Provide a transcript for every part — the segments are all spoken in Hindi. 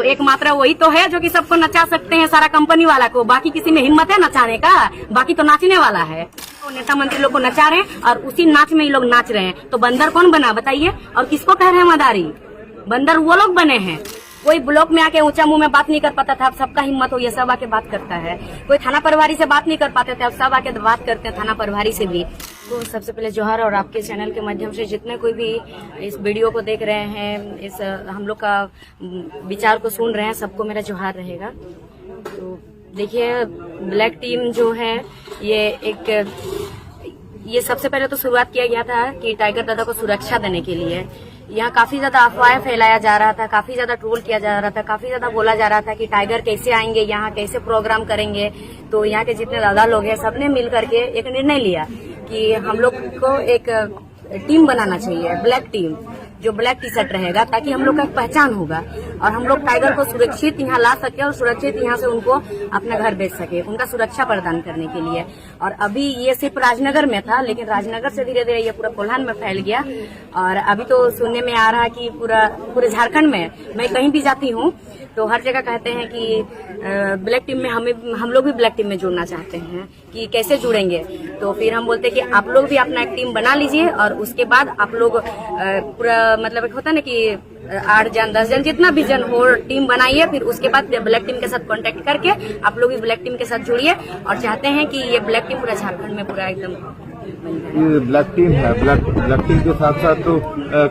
एकमात्र वही तो है जो कि सबको नचा सकते हैं, सारा कंपनी वाला को। बाकी किसी में हिम्मत है नचाने का? बाकी तो नाचने वाला है। तो नेता मंत्री लोग को नचा रहे हैं और उसी नाच में ये लोग नाच रहे हैं। तो बंदर कौन बना बताइए? और किसको कह रहे हैं मदारी? बंदर वो लोग बने हैं। कोई ब्लॉक में आके ऊंचा मुंह में बात नहीं कर पाता था, अब सबका हिम्मत हो ये सब आके बात करता है। कोई थाना प्रभारी से बात नहीं कर पाते थे, अब सब आके बात करते हैं थाना प्रभारी से भी। तो सबसे पहले जोहार, और आपके चैनल के माध्यम से जितने कोई भी इस वीडियो को देख रहे हैं, इस हम लोग का विचार को सुन रहे हैं, सबको मेरा जोहार रहेगा। तो देखिए, ब्लैक टीम जो है ये सबसे पहले तो शुरुआत किया गया था कि टाइगर दादा को सुरक्षा देने के लिए। यहाँ काफी ज्यादा अफवाहें फैलाया जा रहा था, काफी ज्यादा ट्रोल किया जा रहा था, काफी ज्यादा बोला जा रहा था कि टाइगर कैसे आएंगे यहाँ, कैसे प्रोग्राम करेंगे। तो यहाँ के जितने दादा लोग हैं सबने मिल करके एक निर्णय लिया कि हम लोग को एक टीम बनाना चाहिए, ब्लैक टीम, जो ब्लैक टी शर्ट रहेगा, ताकि हम लोग का पहचान होगा और हम लोग टाइगर को सुरक्षित यहाँ ला सके और सुरक्षित यहाँ से उनको अपना घर भेज सके, उनका सुरक्षा प्रदान करने के लिए। और अभी ये सिर्फ राजनगर में था, लेकिन राजनगर से धीरे धीरे ये पूरा कोल्हान में फैल गया। और अभी तो सुनने में आ रहा है कि पूरे झारखंड में, मैं कहीं भी जाती हूँ तो हर जगह कहते हैं कि ब्लैक टीम में हम लोग भी ब्लैक टीम में जुड़ना चाहते हैं, कि कैसे जुड़ेंगे। तो फिर हम बोलते हैं कि आप लोग भी अपना एक टीम बना लीजिए और उसके बाद आप लोग पूरा मतलब एक होता है ना कि 8 जन 10 जन जितना भी जन हो टीम बनाइए, फिर उसके बाद ब्लैक टीम के साथ कांटेक्ट करके आप लोग भी ब्लैक टीम के साथ जुड़िए। और चाहते हैं कि ये ब्लैक टीम पूरा झारखंड में पूरा एकदम ये ब्लैक टीम है। ब्लैक टीम के साथ साथ तो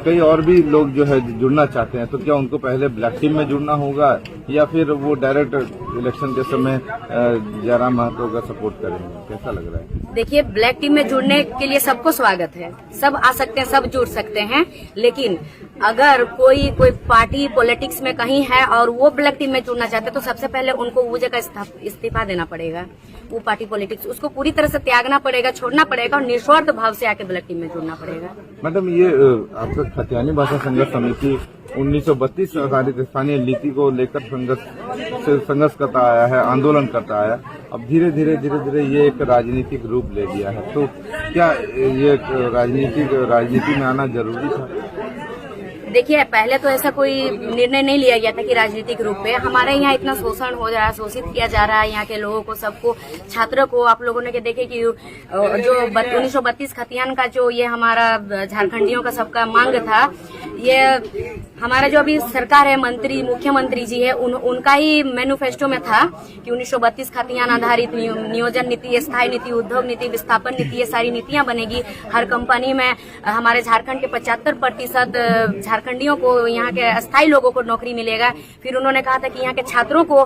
कई और भी लोग जो है जुड़ना चाहते हैं, तो क्या उनको पहले ब्लैक टीम में जुड़ना होगा या फिर वो डायरेक्ट इलेक्शन के समय जयराम महतो का सपोर्ट करेंगे? कैसा लग रहा है? देखिए, ब्लैक टीम में जुड़ने के लिए सबको स्वागत है, सब आ सकते हैं, सब जुड़ सकते हैं। लेकिन अगर कोई पार्टी पॉलिटिक्स में कहीं है और वो ब्लैक टीम में जुड़ना चाहते हैं, तो सबसे पहले उनको वो जगह इस्तीफा देना पड़ेगा। वो पार्टी पॉलिटिक्स उसको पूरी तरह से त्यागना पड़ेगा, छोड़ना पड़ेगा और निस्वार्थ भाव से आके ब्लैक टीम में जुड़ना पड़ेगा। मैडम, ये आपका खतियानी भाषा संघर्ष समिति 1932 आधारित स्थानीय नीति को लेकर संघर्ष करता आया है, आंदोलन करता आया। अब धीरे धीरे ये एक राजनीतिक रूप ले लिया है। तो क्या ये राजनीति में आना जरूरी था? देखिए, पहले तो ऐसा कोई निर्णय नहीं लिया गया था कि राजनीतिक रूप में। हमारे यहाँ इतना शोषण हो रहा है, शोषित किया जा रहा है यहाँ के लोगों को, सबको, छात्रों को। आप लोगों ने के देखे कि जो 1932 खतियान का जो ये हमारा झारखंडियों का सबका मांग था, ये हमारा जो अभी सरकार है, मुख्यमंत्री जी है, उनका ही मैनिफेस्टो में था कि 1932 खतियान आधारित नियोजन नीति, स्थायी नीति, उद्योग नीति, विस्थापन नीति, ये सारी नीतियां बनेगी। हर कंपनी में हमारे झारखंड के 75% झारखंडियों को, यहाँ के स्थायी लोगों को नौकरी मिलेगा। फिर उन्होंने कहा था कि यहाँ के छात्रों को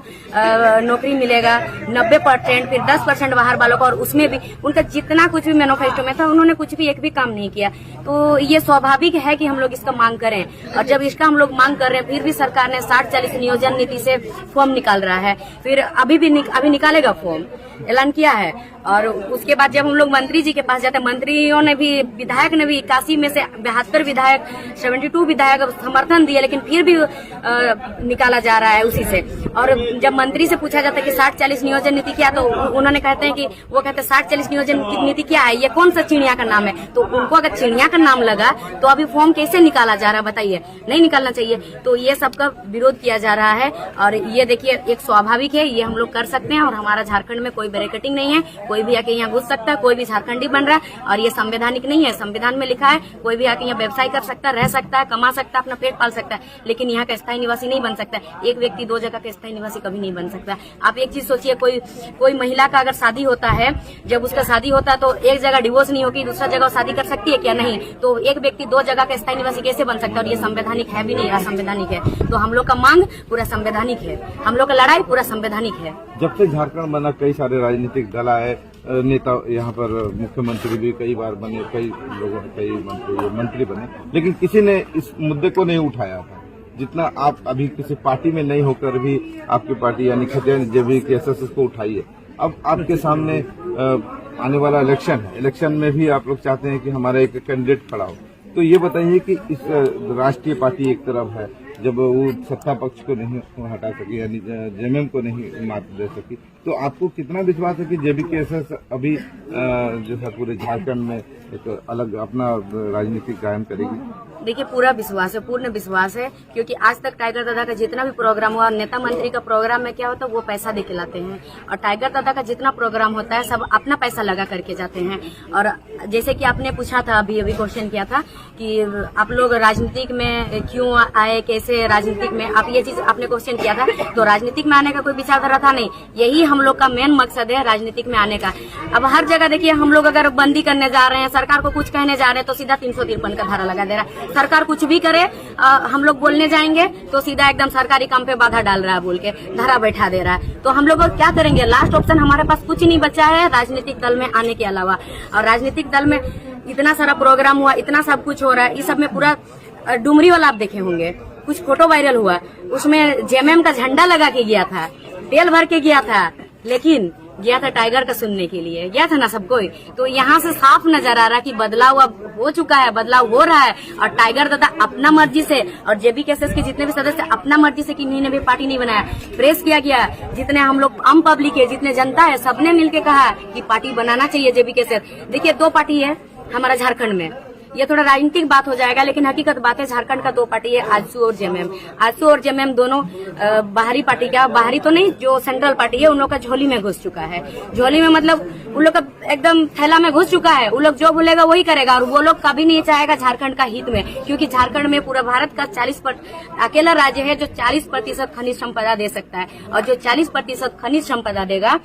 नौकरी मिलेगा 90%, फिर 10% बाहर वालों को। और उसमें भी उनका जितना कुछ भी मैनिफेस्टो में था, उन्होंने कुछ भी एक भी काम नहीं किया। तो ये स्वाभाविक है कि हम लोग इसका मांग करें। और जब इसका हम लोग मांग कर रहे हैं, फिर भी सरकार ने 60-40 नियोजन नीति से फॉर्म निकाल रहा है। फिर अभी निकालेगा फॉर्म, ऐलान किया है। और उसके बाद जब हम लोग मंत्री जी के पास जाते हैं, मंत्रियों ने भी, विधायक ने भी 81 में से 72 विधायक, 72 विधायक समर्थन दिए, लेकिन फिर भी निकाला जा रहा है उसी से। और जब मंत्री से पूछा जाता है कि 60-40 नियोजन नीति क्या, तो उन्होंने कहते हैं कि वो कहते हैं 60-40 नियोजन नीति क्या है, ये कौन सा चिड़िया का नाम है? तो उनको अगर चिड़िया का नाम लगा तो अभी फॉर्म कैसे निकाला जा रहा है बताइए? नहीं निकालना चाहिए। तो ये सबका विरोध किया जा रहा है। और ये देखिए, एक स्वाभाविक है, ये हम लोग कर सकते हैं। और हमारा झारखंड में कोई बैरिकेडिंग नहीं है, कोई भी आके यहाँ घुस सकता है, कोई भी झारखंडी बन रहा है। और ये संवैधानिक नहीं है, संविधान में लिखा है कोई भी आके यहाँ व्यवसाय कर सकता है, रह सकता है, कमा सकता है, अपना पेट पाल सकता है, लेकिन यहाँ का स्थायी निवासी नहीं बन सकता। एक व्यक्ति 2 जगह का स्थायी निवासी कभी नहीं बन सकता। आप एक चीज सोचिए, कोई महिला का अगर शादी होता है, जब उसका शादी होता है तो एक जगह डिवोर्स नहीं होगी, दूसरा जगह शादी कर सकती है क्या? नहीं। तो एक व्यक्ति 2 जगह का स्थायी निवासी कैसे बन सकता है? और ये संवैधानिक है भी नहीं, असंवैधानिक है। तो हम लोग का मांग पूरा संवैधानिक है, हम लोग का लड़ाई पूरा संवैधानिक है। जब से झारखंड बना, कई सारे राजनीतिक दल आए, नेता यहाँ पर, मुख्यमंत्री भी कई बार बने, कई लोगों कई मंत्री बने, लेकिन किसी ने इस मुद्दे को नहीं उठाया था। जितना आप अभी किसी पार्टी में नहीं होकर भी आपकी पार्टी यानी खतियानी जेबी केसेस को उठाई है। अब आपके सामने आने वाला इलेक्शन में भी आप लोग चाहते हैं कि हमारा एक कैंडिडेट खड़ा हो। तो ये बताइए कि इस राष्ट्रीय पार्टी एक तरफ है, जब वो सत्ता पक्ष को नहीं हटा सकी, यानी जेएमएम को नहीं मात दे सकी, तो आपको कितना विश्वास है कि जेबीकेएसएस अभी जो है पूरे झारखंड में एक अलग अपना राजनीतिक कायम करेगी? देखिए, पूरा विश्वास है, पूर्ण विश्वास है, क्योंकि आज तक टाइगर दादा का जितना भी प्रोग्राम हुआ, नेता मंत्री का प्रोग्राम में क्या होता है वो पैसा दे के लाते हैं, और टाइगर दादा का जितना प्रोग्राम होता है सब अपना पैसा लगा करके जाते हैं। और जैसे कि आपने पूछा था, अभी क्वेश्चन किया था कि आप लोग राजनीतिक में क्यों आए, कैसे राजनीतिक में, आप ये चीज आपने क्वेश्चन किया था, तो राजनीतिक में आने का कोई विचारधारा था नहीं, यही हम लोग का मेन मकसद है राजनीतिक में आने का। अब हर जगह देखिए, हम लोग अगर बंदी करने जा रहे हैं, सरकार को कुछ कहने जा रहे हैं, तो सीधा 353 का धारा लगा दे रहा है। सरकार कुछ भी करे, हम लोग बोलने जाएंगे तो सीधा एकदम सरकारी काम पे बाधा डाल रहा है बोल के धारा बैठा दे रहा है। तो हम लोग क्या करेंगे? लास्ट ऑप्शन हमारे पास कुछ नहीं बचा है राजनीतिक दल में आने के अलावा। और राजनीतिक दल में इतना सारा प्रोग्राम हुआ, इतना सब कुछ हो रहा है, इस सब में पूरा डुमरी वाला आप देखे होंगे, कुछ फोटो वायरल हुआ, उसमें जेएमएम का झंडा लगा के गया था, तेल भर के गया था, लेकिन गया था टाइगर का सुनने के लिए, गया था ना सब कोई। तो यहाँ से साफ नजर आ रहा है कि बदलाव अब हो चुका है, बदलाव हो रहा है। और टाइगर दादा अपना मर्जी से, और जेबीकेएसएस के जितने भी सदस्य अपना मर्जी से, किन्हीं ने भी पार्टी नहीं बनाया, प्रेस किया गया, जितने हम लोग आम पब्लिक है, जितने जनता है, सबने मिलकर कहा कि पार्टी बनाना चाहिए जेबीकेएसएस। देखिए, 2 पार्टी है हमारा झारखंड में, ये थोड़ा राजनीतिक बात हो जाएगा, लेकिन हकीकत बात है, झारखंड का 2 पार्टी है, आजसू और जेएमएम। आजसू और जेएमएम दोनों बाहरी पार्टी का, बाहरी तो नहीं, जो सेंट्रल पार्टी है उन लोग का झोली में घुस चुका है। झोली में मतलब उन लोग का एकदम थैला में घुस चुका है, उन लोग जो बोलेगा वही करेगा, और वो लोग कभी नहीं चाहेगा झारखंड का हित में, क्योंकि झारखंड में पूरा भारत का 40% अकेला राज्य है जो 40% खनिज संपदा दे सकता है, और जो 40% खनिज संपदा देगा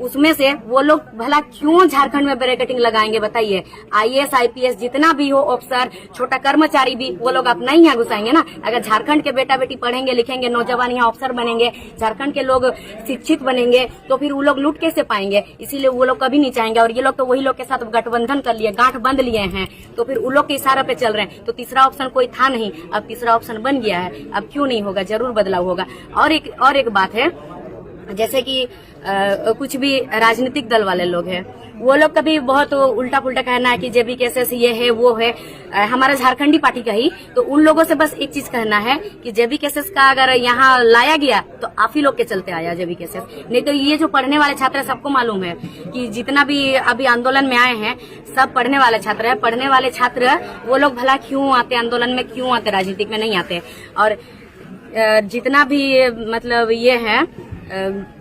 उसमें से वो लोग भला क्यों झारखंड में ब्रैकेटिंग लगाएंगे? बताइए। आईएएस आईपीएस जितना भी हो, अफसर, छोटा कर्मचारी भी, वो लोग अपना ही यहाँ घुसाएंगे ना। अगर झारखंड के बेटा बेटी पढ़ेंगे लिखेंगे, नौजवान यहाँ अफसर बनेंगे, झारखंड के लोग शिक्षित बनेंगे, तो फिर वो लोग लूट कैसे पाएंगे? इसीलिए वो लोग कभी नहीं चाहेंगे। और ये लोग तो वही लोग के साथ गठबंधन कर लिए, गांठ बंध लिए हैं, तो फिर उन लोग के इशारे पे चल रहे हैं। तो तीसरा ऑप्शन कोई था नहीं, अब तीसरा ऑप्शन बन गया है, अब क्यों नहीं होगा? जरूर बदलाव होगा। और एक बात है, जैसे कि कुछ भी राजनीतिक दल वाले लोग हैं, वो लोग कभी बहुत उल्टा पुल्टा कहना है कि जेबीकेएसएस ये है वो है, हमारा झारखंडी पार्टी का ही। तो उन लोगों से बस एक चीज कहना है कि जेबीकेएसएस का अगर यहाँ लाया गया तो आप ही लोग के चलते आया जेबीकेएसएस, नहीं तो ये जो पढ़ने वाले छात्र है, सबको मालूम है कि जितना भी अभी आंदोलन में आए हैं सब पढ़ने वाले छात्र है। पढ़ने वाले छात्र वो लोग भला क्यों आते आंदोलन में, क्यों आते राजनीतिक में? नहीं आते। और जितना भी मतलब ये है,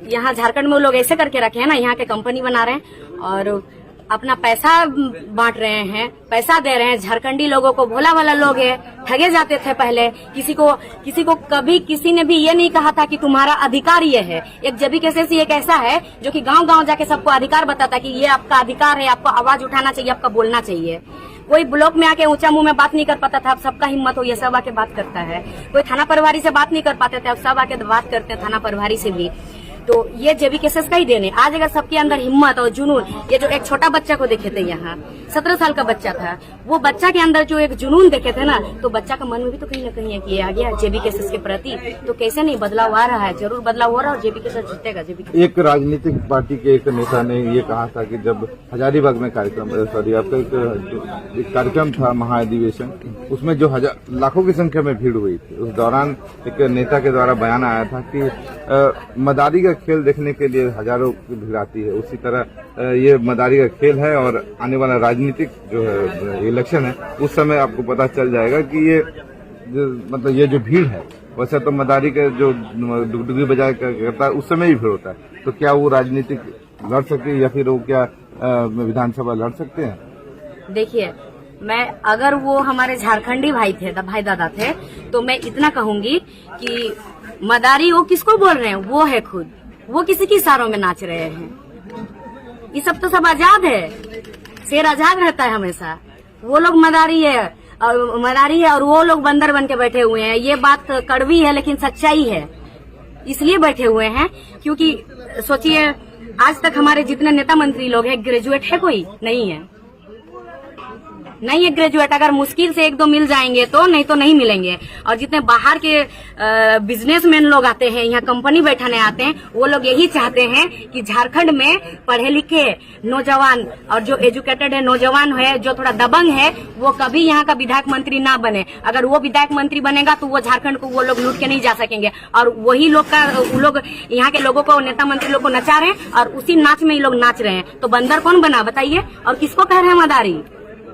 यहाँ झारखंड में वो लोग ऐसे करके रखे हैं ना, यहाँ के कंपनी बना रहे हैं और अपना पैसा बांट रहे हैं, पैसा दे रहे हैं। झारखंडी लोगों को, भोला वाला लोग है, ठगे जाते थे पहले। किसी को कभी किसी ने भी ये नहीं कहा था कि तुम्हारा अधिकार ये है। एक जेबीकेएसएस एक ऐसा है जो कि गांव गांव जाके सबको अधिकार बताता कि ये आपका अधिकार है, आपको आवाज उठाना चाहिए, आपका बोलना चाहिए। कोई ब्लॉक में आके ऊंचा मुंह में बात नहीं कर पाता था, अब सबका हिम्मत हो, ये सब आके बात करता है। कोई थाना प्रभारी से बात नहीं कर पाते थे, अब सब आके बात करते हैं थाना प्रभारी से भी। तो ये जेबीकेएसएस का ही देने। आज अगर सबके अंदर हिम्मत और जुनून, ये जो एक छोटा बच्चा को देखे थे यहाँ, 17 साल का बच्चा था, वो बच्चा के अंदर जो एक जुनून देखे थे ना, तो बच्चा का मन में भी तो कहीं ना कहीं है कि ये आ गया जेबीकेएसएस के प्रति, तो कैसे नहीं बदलाव आ रहा है? जरूर बदलाव हो रहा है और जेबीकेएसएस जीतेगा। जेबीकेएसएस एक राजनीतिक पार्टी के एक नेता ने ये कहा था कि जब हजारीबाग में आपका एक कार्यक्रम था महाअधिवेशन, उसमें जो लाखों की संख्या में भीड़ हुई थी, उस दौरान एक नेता के द्वारा बयान आया था कि मदारी का खेल देखने के लिए हजारों की भीड़ आती है, उसी तरह ये मदारी का खेल है। और आने वाला राजनीतिक जो है इलेक्शन है, उस समय आपको पता चल जाएगा कि ये मतलब ये जो भीड़ है, वैसे तो मदारी के जो डुगडुगी बजा करता है उस समय ही भीड़ होता है। तो क्या वो राजनीतिक लड़ सकते हैं या फिर वो क्या विधानसभा लड़ सकते हैं? देखिए, मैं अगर वो हमारे झारखंडी भाई थे, भाई दादा थे, तो मैं इतना कहूंगी कि मदारी वो किसको बोल रहे हैं? वो है खुद, वो किसी की इशारों में नाच रहे हैं। ये सब तो सब आजाद है, शेर आजाद रहता है हमेशा। वो लोग मदारी है और वो लोग बंदर बन के बैठे हुए हैं। ये बात कड़वी है लेकिन सच्चाई है, इसलिए बैठे हुए हैं क्योंकि सोचिए, आज तक हमारे जितने नेता मंत्री लोग हैं, ग्रेजुएट है कोई? नहीं है। नहीं है ग्रेजुएट, अगर मुश्किल से 1-2 मिल जाएंगे तो, नहीं तो नहीं मिलेंगे। और जितने बाहर के बिजनेसमैन लोग आते हैं, यहाँ कंपनी बैठाने आते हैं, वो लोग यही चाहते हैं कि झारखंड में पढ़े लिखे नौजवान और जो एजुकेटेड है नौजवान है, जो थोड़ा दबंग है, वो कभी यहाँ का विधायक मंत्री ना बने। अगर वो विधायक मंत्री बनेगा तो वो झारखंड को वो लोग लूट के नहीं जा सकेंगे। और वही लोग वो लोग यहाँ के लोगों को, नेता मंत्री लोग को नचा रहे हैं और उसी नाच में ये लोग नाच रहे हैं। तो बंदर कौन बना बताइए? और किसको कह रहे हैं मदारी?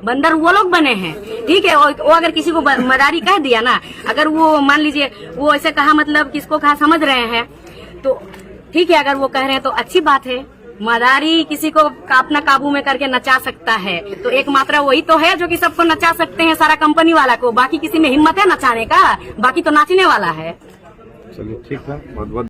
बंदर वो लोग बने हैं। ठीक है, वो अगर किसी को मदारी कह दिया ना, अगर वो मान लीजिए वो ऐसे कहा, मतलब किसको कहा समझ रहे हैं, तो ठीक है, अगर वो कह रहे हैं तो अच्छी बात है। मदारी किसी को अपना काबू में करके नचा सकता है, तो एकमात्र वही तो है जो कि सबको नचा सकते हैं, सारा कंपनी वाला को। बाकी किसी में हिम्मत है नचाने का? बाकी तो नाचने वाला है। चलिए ठीक है, बहुत बहुत